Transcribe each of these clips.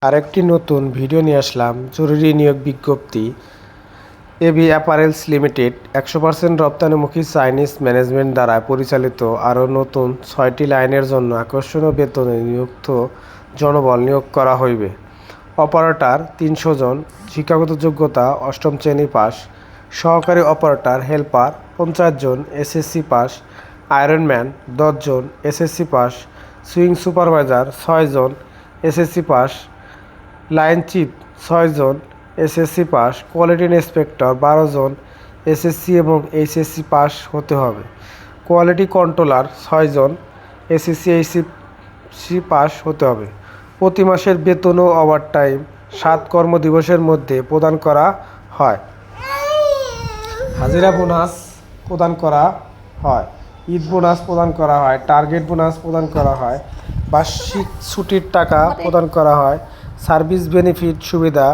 আরেকটি নতুন ভিডিও নিয়ে আসলাম। জরুরি নিয়োগ বিজ্ঞপ্তি। এবি অ্যাপারেলস লিমিটেড 100% রপ্তানিমুখী চাইনিজ ম্যানেজমেন্ট দ্বারা পরিচালিত আরও নতুন 6টি লাইনের জন্য আকর্ষণীয় বেতনে নিযুক্ত জনবল নিয়োগ করা হইবে। অপারেটর 300 জন, শিক্ষাগত যোগ্যতা 8ম শ্রেণী পাস। সহকারী অপারেটর হেল্পার 50 জন, এসএসসি পাস। আয়রনম্যান 10 জন, এসএসসি পাস। সুইং সুপারভাইজার 6 জন, এসএসসি পাস। লাইন চিফ 6 জন, এসএসসি পাস। কোয়ালিটি ইন্সপেক্টর 12 জন, এসএসসি এবং এইচএসসি পাস হতে হবে। কোয়ালিটি কন্ট্রোলার 6 জন, এসএসসি এইচএসসি পাস হতে হবে। প্রতি মাসের বেতন ও ওভারটাইম 7 কর্মদিবসের মধ্যে প্রদান করা হয়। হাজিরা বোনাস প্রদান করা হয়, ঈদ বোনাস প্রদান করা হয়, টার্গেট বোনাস প্রদান করা হয়, বার্ষিক ছুটির টাকা প্রদান করা হয়, সার্ভিস বেনিফিট সুবিধা,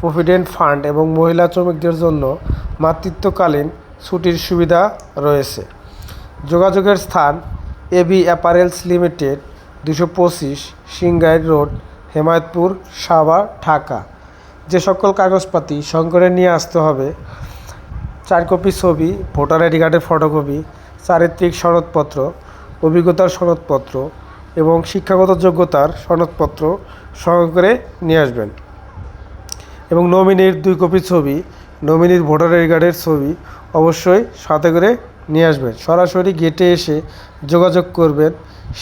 প্রভিডেন্ট ফান্ড এবং মহিলা শ্রমিকদের জন্য মাতৃত্বকালীন ছুটির সুবিধা রয়েছে। যোগাযোগের স্থান AB apparels limited, 225 Singair road, Hemayetpur, Savar, Dhaka. যে সকল কাগজপাতি সঙ্গে করে নিয়ে আসতে হবে: 4 কপি ছবি, ভোটার আইডি কার্ডের ফটোকপি, চারিত্রিক সনদপত্র, অভিজ্ঞতার সনদপত্র এবং শিক্ষাগত যোগ্যতার সনদপত্র সঙ্গে করে নিয়ে আসবেন। এবং নমিনির 2 কপি ছবি, নমিনির ভোটার আইডি কার্ডের ছবি অবশ্যই সাথে করে নিয়ে আসবেন। সরাসরি গেটে এসে যোগাযোগ করবেন।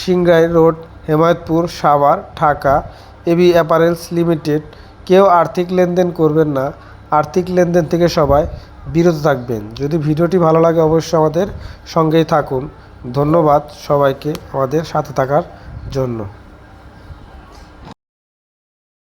Singair road, Hemayetpur, Savar, Dhaka. AB apparels limited. কেউ আর্থিক লেনদেন করবেন না। আর্থিক লেনদেন থেকে সবাই বিরত থাকবেন। যদি ভিডিওটি ভালো লাগে অবশ্যই আমাদের সঙ্গেই থাকুন। ধন্যবাদ সবাইকে আমাদের সাথে থাকার জন্য।